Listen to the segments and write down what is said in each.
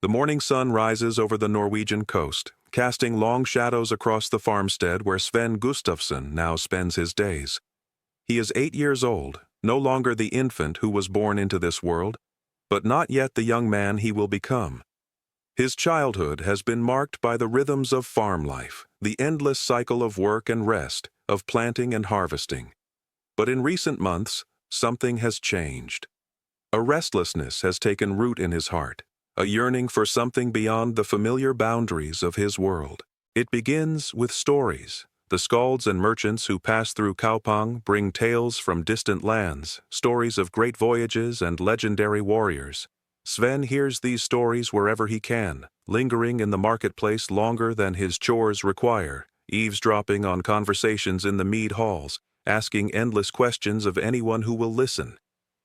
The morning sun rises over the Norwegian coast, casting long shadows across the farmstead where Sven Gustafsson now spends his days. He is 8 years old, no longer the infant who was born into this world, but not yet the young man he will become. His childhood has been marked by the rhythms of farm life, the endless cycle of work and rest, of planting and harvesting. But in recent months, something has changed. A restlessness has taken root in his heart, a yearning for something beyond the familiar boundaries of his world. It begins with stories. The skalds and merchants who pass through Kaupang bring tales from distant lands, stories of great voyages and legendary warriors. Sven hears these stories wherever he can, lingering in the marketplace longer than his chores require, eavesdropping on conversations in the mead halls, asking endless questions of anyone who will listen.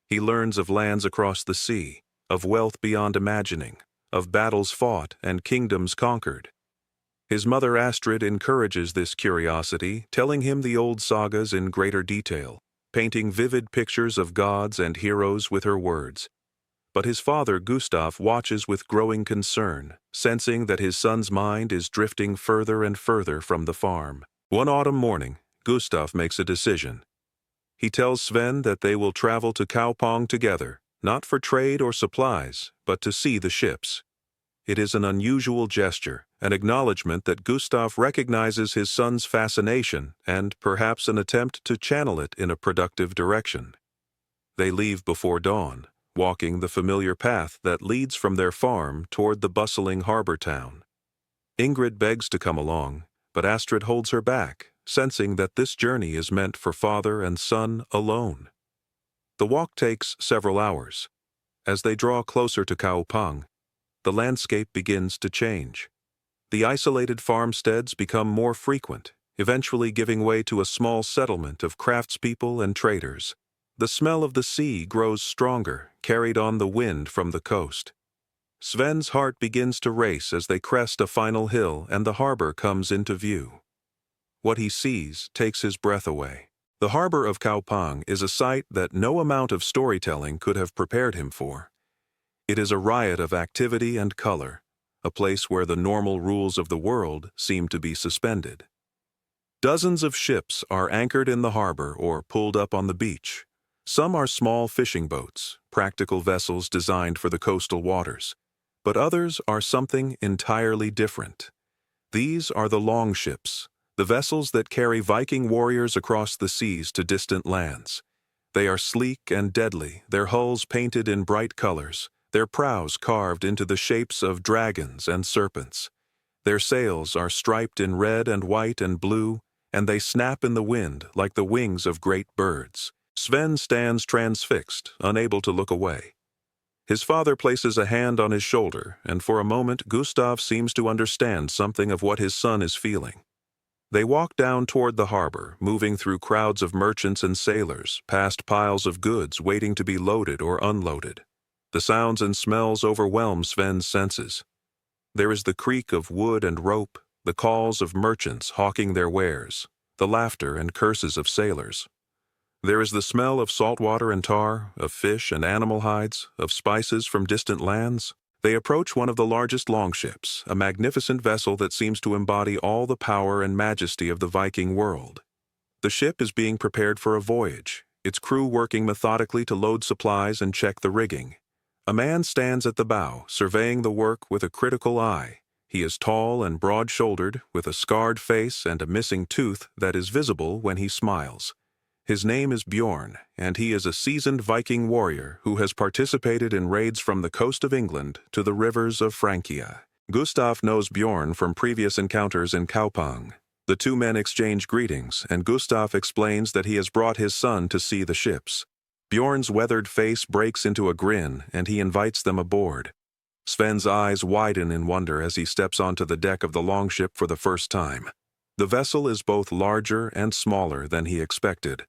He learns of lands across the sea, of wealth beyond imagining, of battles fought and kingdoms conquered. His mother Astrid encourages this curiosity, telling him the old sagas in greater detail, painting vivid pictures of gods and heroes with her words. But his father Gustav watches with growing concern, sensing that his son's mind is drifting further and further from the farm. One autumn morning, Gustav makes a decision. He tells Sven that they will travel to Kaupang together, not for trade or supplies, but to see the ships. It is an unusual gesture, an acknowledgement that Gustav recognizes his son's fascination and perhaps an attempt to channel it in a productive direction. They leave before dawn, walking the familiar path that leads from their farm toward the bustling harbor town. Ingrid begs to come along, but Astrid holds her back, sensing that this journey is meant for father and son alone. The walk takes several hours. As they draw closer to Kaupang, the landscape begins to change. The isolated farmsteads become more frequent, eventually giving way to a small settlement of craftspeople and traders. The smell of the sea grows stronger, carried on the wind from the coast. Sven's heart begins to race as they crest a final hill and the harbor comes into view. What he sees takes his breath away. The harbor of Kaupang is a sight that no amount of storytelling could have prepared him for. It is a riot of activity and color, a place where the normal rules of the world seem to be suspended. Dozens of ships are anchored in the harbor or pulled up on the beach. Some are small fishing boats, practical vessels designed for the coastal waters, but others are something entirely different. These are the longships, the vessels that carry Viking warriors across the seas to distant lands. They are sleek and deadly, their hulls painted in bright colors, their prows carved into the shapes of dragons and serpents. Their sails are striped in red and white and blue, and they snap in the wind like the wings of great birds. Sven stands transfixed, unable to look away. His father places a hand on his shoulder, and for a moment Gustav seems to understand something of what his son is feeling. They walk down toward the harbor, moving through crowds of merchants and sailors, past piles of goods waiting to be loaded or unloaded. The sounds and smells overwhelm Sven's senses. There is the creak of wood and rope, the calls of merchants hawking their wares, the laughter and curses of sailors. There is the smell of salt water and tar, of fish and animal hides, of spices from distant lands. They approach one of the largest longships, a magnificent vessel that seems to embody all the power and majesty of the Viking world. The ship is being prepared for a voyage, its crew working methodically to load supplies and check the rigging. A man stands at the bow, surveying the work with a critical eye. He is tall and broad-shouldered, with a scarred face and a missing tooth that is visible when he smiles. His name is Bjorn, and he is a seasoned Viking warrior who has participated in raids from the coast of England to the rivers of Francia. Gustav knows Bjorn from previous encounters in Kaupang. The two men exchange greetings, and Gustav explains that he has brought his son to see the ships. Bjorn's weathered face breaks into a grin, and he invites them aboard. Sven's eyes widen in wonder as he steps onto the deck of the longship for the first time. The vessel is both larger and smaller than he expected.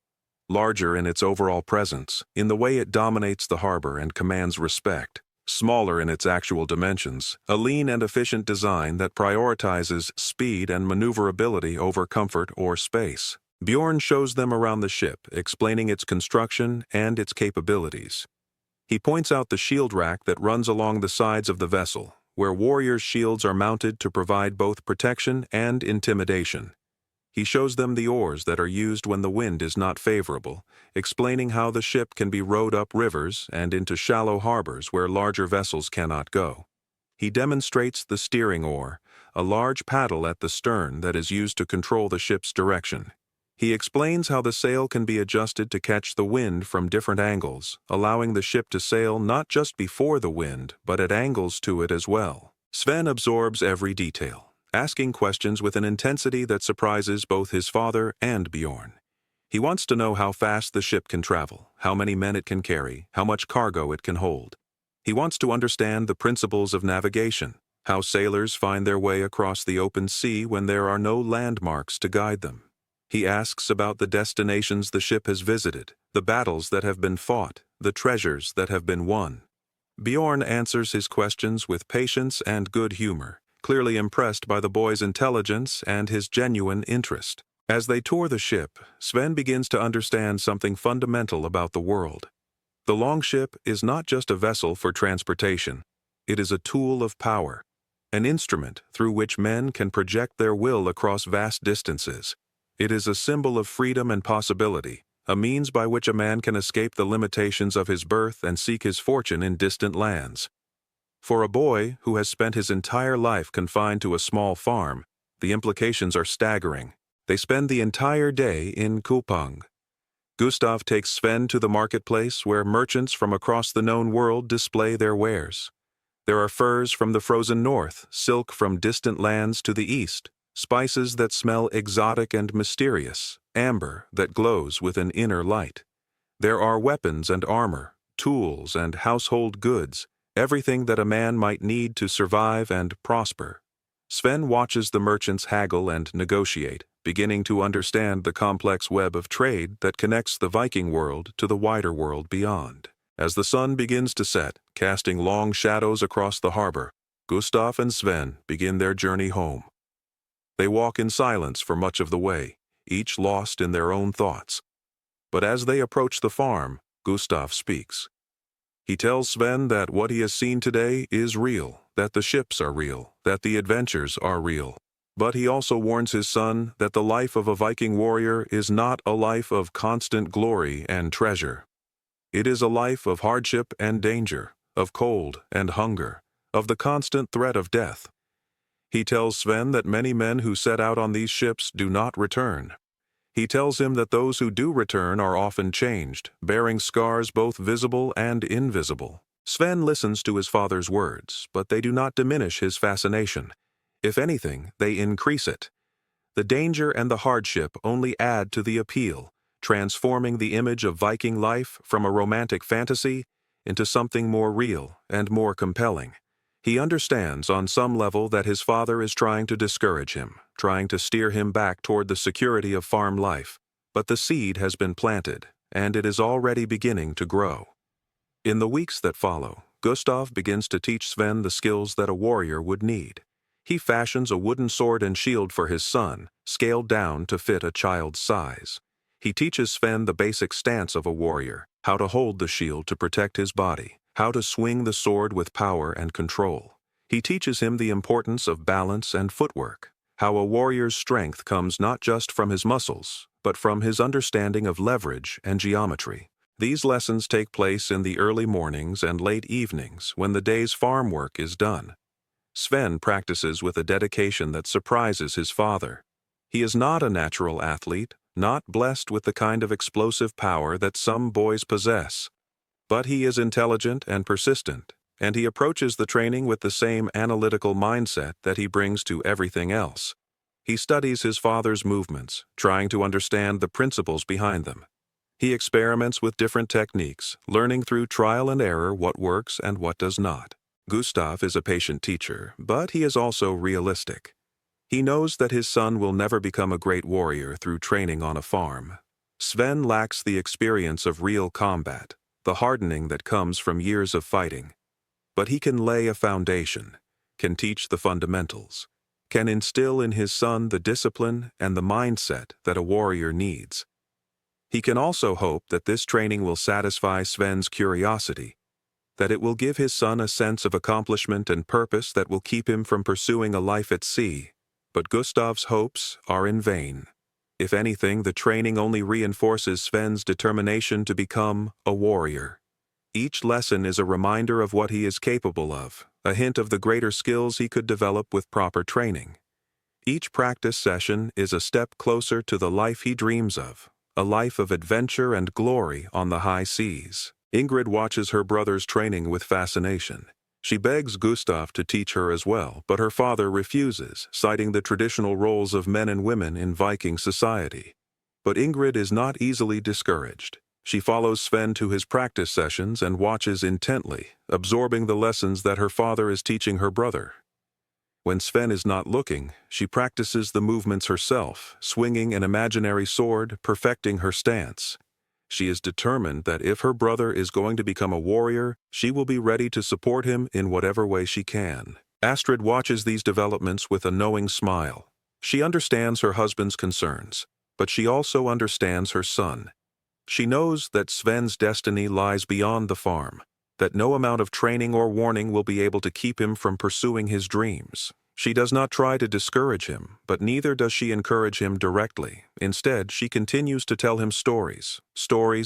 Larger in its overall presence, in the way it dominates the harbor and commands respect. Smaller in its actual dimensions, a lean and efficient design that prioritizes speed and maneuverability over comfort or space. Bjorn shows them around the ship, explaining its construction and its capabilities. He points out the shield rack that runs along the sides of the vessel, where warriors' shields are mounted to provide both protection and intimidation. He shows them the oars that are used when the wind is not favorable, explaining how the ship can be rowed up rivers and into shallow harbors where larger vessels cannot go. He demonstrates the steering oar, a large paddle at the stern that is used to control the ship's direction. He explains how the sail can be adjusted to catch the wind from different angles, allowing the ship to sail not just before the wind, but at angles to it as well. Sven absorbs every detail, asking questions with an intensity that surprises both his father and Bjorn. He wants to know how fast the ship can travel, how many men it can carry, how much cargo it can hold. He wants to understand the principles of navigation, how sailors find their way across the open sea when there are no landmarks to guide them. He asks about the destinations the ship has visited, the battles that have been fought, the treasures that have been won. Bjorn answers his questions with patience and good humor, clearly impressed by the boy's intelligence and his genuine interest. As they tour the ship, Sven begins to understand something fundamental about the world. The longship is not just a vessel for transportation. It is a tool of power, an instrument through which men can project their will across vast distances. It is a symbol of freedom and possibility, a means by which a man can escape the limitations of his birth and seek his fortune in distant lands. For a boy who has spent his entire life confined to a small farm, the implications are staggering. They spend the entire day in Kupang. Gustav takes Sven to the marketplace where merchants from across the known world display their wares. There are furs from the frozen north, silk from distant lands to the east, spices that smell exotic and mysterious, amber that glows with an inner light. There are weapons and armor, tools and household goods, everything that a man might need to survive and prosper. Sven watches the merchants haggle and negotiate, beginning to understand the complex web of trade that connects the Viking world to the wider world beyond. As the sun begins to set, casting long shadows across the harbor, Gustav and Sven begin their journey home. They walk in silence for much of the way, each lost in their own thoughts. But as they approach the farm, Gustav speaks. He tells Sven that what he has seen today is real, that the ships are real, that the adventures are real. But he also warns his son that the life of a Viking warrior is not a life of constant glory and treasure. It is a life of hardship and danger, of cold and hunger, of the constant threat of death. He tells Sven that many men who set out on these ships do not return. He tells him that those who do return are often changed, bearing scars both visible and invisible. Sven listens to his father's words, but they do not diminish his fascination. If anything, they increase it. The danger and the hardship only add to the appeal, transforming the image of Viking life from a romantic fantasy into something more real and more compelling. He understands on some level that his father is trying to discourage him, trying to steer him back toward the security of farm life. But the seed has been planted, and it is already beginning to grow. In the weeks that follow, Gustav begins to teach Sven the skills that a warrior would need. He fashions a wooden sword and shield for his son, scaled down to fit a child's size. He teaches Sven the basic stance of a warrior, how to hold the shield to protect his body, how to swing the sword with power and control. He teaches him the importance of balance and footwork, how a warrior's strength comes not just from his muscles, but from his understanding of leverage and geometry. These lessons take place in the early mornings and late evenings when the day's farm work is done. Sven practices with a dedication that surprises his father. He is not a natural athlete, not blessed with the kind of explosive power that some boys possess. But he is intelligent and persistent, and he approaches the training with the same analytical mindset that he brings to everything else. He studies his father's movements, trying to understand the principles behind them. He experiments with different techniques, learning through trial and error what works and what does not. Gustav is a patient teacher, but he is also realistic. He knows that his son will never become a great warrior through training on a farm. Sven lacks the experience of real combat, the hardening that comes from years of fighting. But he can lay a foundation, can teach the fundamentals, can instill in his son the discipline and the mindset that a warrior needs. He can also hope that this training will satisfy Sven's curiosity. that it will give his son a sense of accomplishment and purpose that will keep him from pursuing a life at sea. But Gustav's hopes are in vain. If anything, the training only reinforces Sven's determination to become a warrior. Each lesson is a reminder of what he is capable of, a hint of the greater skills he could develop with proper training. Each practice session is a step closer to the life he dreams of, a life of adventure and glory on the high seas. Ingrid watches her brother's training with fascination. She begs Gustav to teach her as well, but her father refuses, citing the traditional roles of men and women in Viking society. But Ingrid is not easily discouraged. She follows Sven to his practice sessions and watches intently, absorbing the lessons that her father is teaching her brother. When Sven is not looking, she practices the movements herself, swinging an imaginary sword, perfecting her stance. She is determined that if her brother is going to become a warrior, she will be ready to support him in whatever way she can. Astrid watches these developments with a knowing smile. She understands her husband's concerns, but she also understands her son. She knows that Sven's destiny lies beyond the farm, that no amount of training or warning will be able to keep him from pursuing his dreams. She does not try to discourage him, but neither does she encourage him directly. Instead, she continues to tell him stories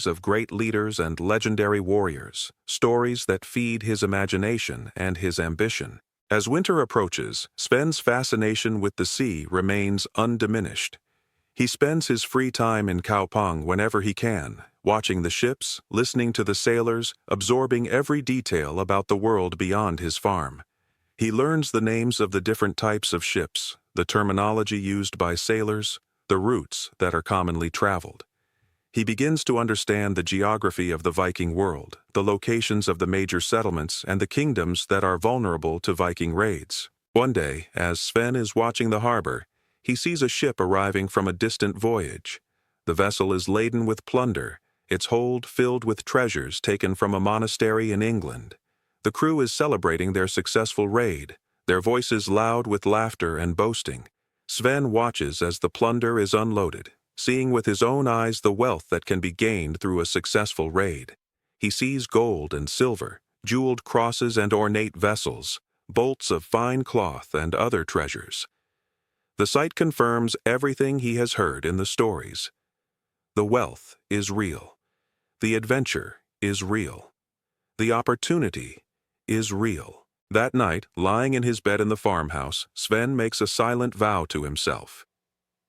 of great leaders and legendary warriors, stories that feed his imagination and his ambition. As winter approaches, Sven's fascination with the sea remains undiminished. He spends his free time in Kaupang whenever he can, watching the ships, listening to the sailors, absorbing every detail about the world beyond his farm. He learns the names of the different types of ships, the terminology used by sailors, the routes that are commonly traveled. He begins to understand the geography of the Viking world, the locations of the major settlements, and the kingdoms that are vulnerable to Viking raids. One day, as Sven is watching the harbor, he sees a ship arriving from a distant voyage. The vessel is laden with plunder, its hold filled with treasures taken from a monastery in England. The crew is celebrating their successful raid, their voices loud with laughter and boasting. Sven watches as the plunder is unloaded, seeing with his own eyes the wealth that can be gained through a successful raid. He sees gold and silver, jeweled crosses and ornate vessels, bolts of fine cloth and other treasures. The sight confirms everything he has heard in the stories. The wealth is real. The adventure is real. The opportunity is real. That night, lying in his bed in the farmhouse, Sven makes a silent vow to himself.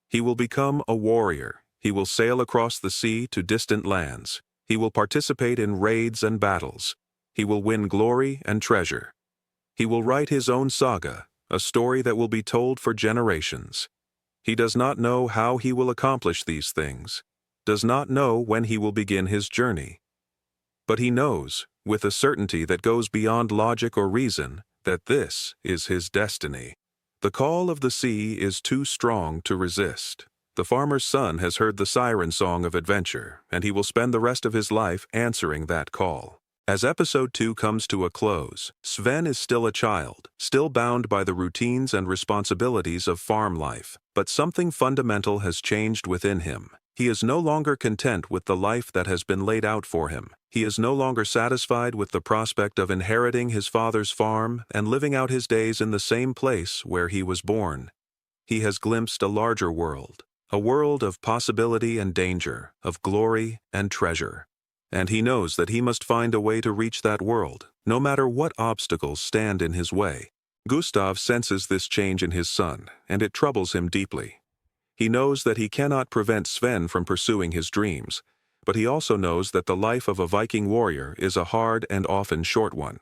He will become a warrior. He will sail across the sea to distant lands. He will participate in raids and battles. He will win glory and treasure. He will write his own saga, a story that will be told for generations. He does not know how he will accomplish these things, does not know when he will begin his journey. But he knows, with a certainty that goes beyond logic or reason, that this is his destiny. The call of the sea is too strong to resist. The farmer's son has heard the siren song of adventure, and he will spend the rest of his life answering that call. As episode 2 comes to a close, Sven is still a child, still bound by the routines and responsibilities of farm life, but something fundamental has changed within him. He is no longer content with the life that has been laid out for him. He is no longer satisfied with the prospect of inheriting his father's farm and living out his days in the same place where he was born. He has glimpsed a larger world, a world of possibility and danger, of glory and treasure. And he knows that he must find a way to reach that world, no matter what obstacles stand in his way. Gustav senses this change in his son, and it troubles him deeply. He knows that he cannot prevent Sven from pursuing his dreams, but he also knows that the life of a Viking warrior is a hard and often short one.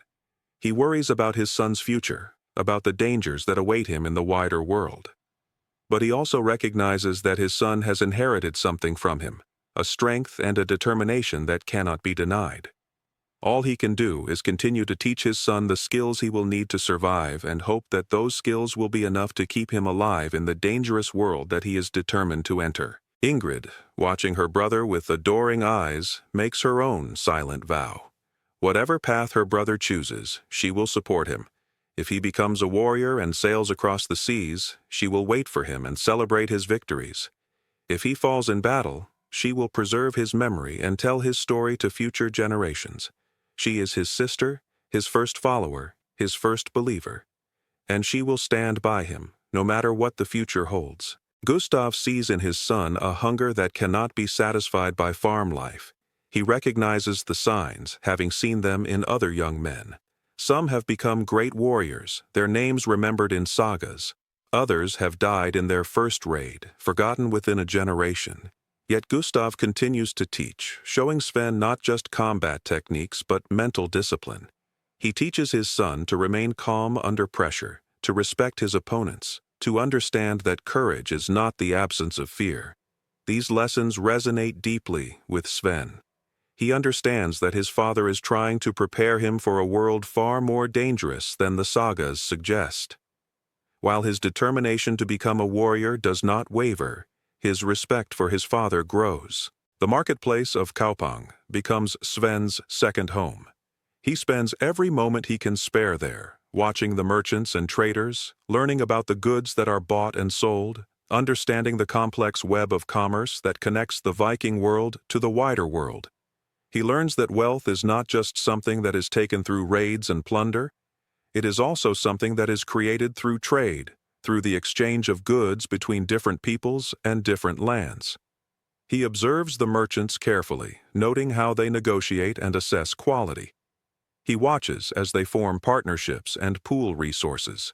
He worries about his son's future, about the dangers that await him in the wider world. But he also recognizes that his son has inherited something from him, a strength and a determination that cannot be denied. All he can do is continue to teach his son the skills he will need to survive and hope that those skills will be enough to keep him alive in the dangerous world that he is determined to enter. Ingrid, watching her brother with adoring eyes, makes her own silent vow. Whatever path her brother chooses, she will support him. If he becomes a warrior and sails across the seas, she will wait for him and celebrate his victories. If he falls in battle, she will preserve his memory and tell his story to future generations. She is his sister, his first follower, his first believer. And she will stand by him, no matter what the future holds. Gustav sees in his son a hunger that cannot be satisfied by farm life. He recognizes the signs, having seen them in other young men. Some have become great warriors, their names remembered in sagas. Others have died in their first raid, forgotten within a generation. Yet Gustav continues to teach, showing Sven not just combat techniques but mental discipline. He teaches his son to remain calm under pressure, to respect his opponents, to understand that courage is not the absence of fear. These lessons resonate deeply with Sven. He understands that his father is trying to prepare him for a world far more dangerous than the sagas suggest. While his determination to become a warrior does not waver, his respect for his father grows. The marketplace of Kaupang becomes Sven's second home. He spends every moment he can spare there, watching the merchants and traders, learning about the goods that are bought and sold, understanding the complex web of commerce that connects the Viking world to the wider world. He learns that wealth is not just something that is taken through raids and plunder. It is also something that is created through trade, through the exchange of goods between different peoples and different lands. He observes the merchants carefully, noting how they negotiate and assess quality. He watches as they form partnerships and pool resources.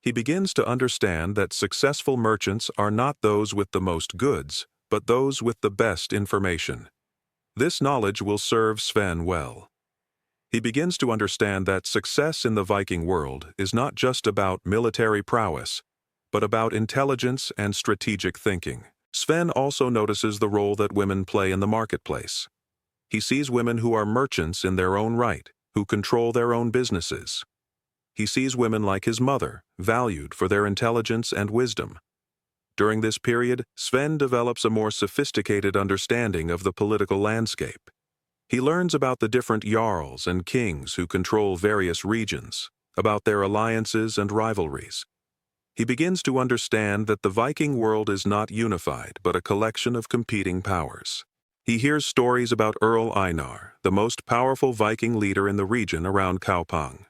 He begins to understand that successful merchants are not those with the most goods, but those with the best information. This knowledge will serve Sven well. He begins to understand that success in the Viking world is not just about military prowess, but about intelligence and strategic thinking. Sven also notices the role that women play in the marketplace. He sees women who are merchants in their own right, who control their own businesses. He sees women like his mother, valued for their intelligence and wisdom. During this period, Sven develops a more sophisticated understanding of the political landscape. He learns about the different jarls and kings who control various regions, about their alliances and rivalries. He begins to understand that the Viking world is not unified but a collection of competing powers. He hears stories about Earl Einar, the most powerful Viking leader in the region around Kaupang.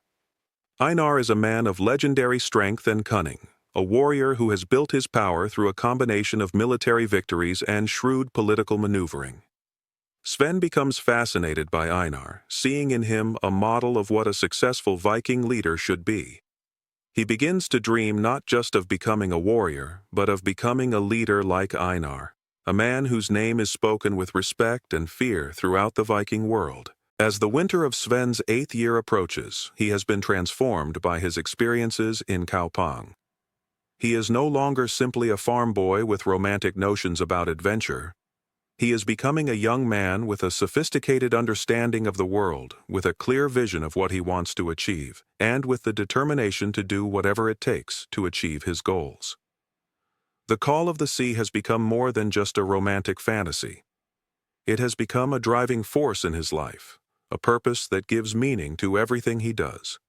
Einar is a man of legendary strength and cunning, a warrior who has built his power through a combination of military victories and shrewd political maneuvering. Sven becomes fascinated by Einar, seeing in him a model of what a successful Viking leader should be. He begins to dream not just of becoming a warrior, but of becoming a leader like Einar, a man whose name is spoken with respect and fear throughout the Viking world. As the winter of Sven's 8th year approaches, he has been transformed by his experiences in Kaupang. He is no longer simply a farm boy with romantic notions about adventure. He is becoming a young man with a sophisticated understanding of the world, with a clear vision of what he wants to achieve, and with the determination to do whatever it takes to achieve his goals. The Call of the Sea has become more than just a romantic fantasy. It has become a driving force in his life, a purpose that gives meaning to everything he does.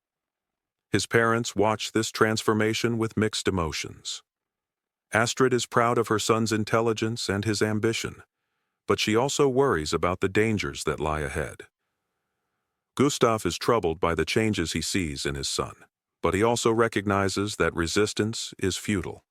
His parents watch this transformation with mixed emotions. Astrid is proud of her son's intelligence and his ambition, but she also worries about the dangers that lie ahead. Gustav is troubled by the changes he sees in his son, but he also recognizes that resistance is futile.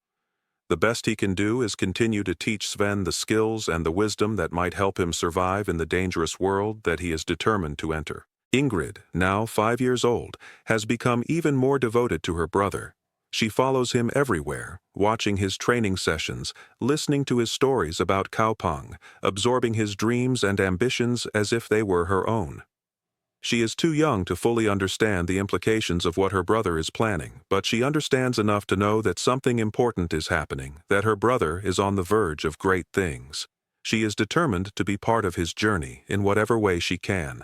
The best he can do is continue to teach Sven the skills and the wisdom that might help him survive in the dangerous world that he is determined to enter. Ingrid, now 5 years old, has become even more devoted to her brother. She follows him everywhere, watching his training sessions, listening to his stories about Kaupang, absorbing his dreams and ambitions as if they were her own. She is too young to fully understand the implications of what her brother is planning, but she understands enough to know that something important is happening, that her brother is on the verge of great things. She is determined to be part of his journey in whatever way she can.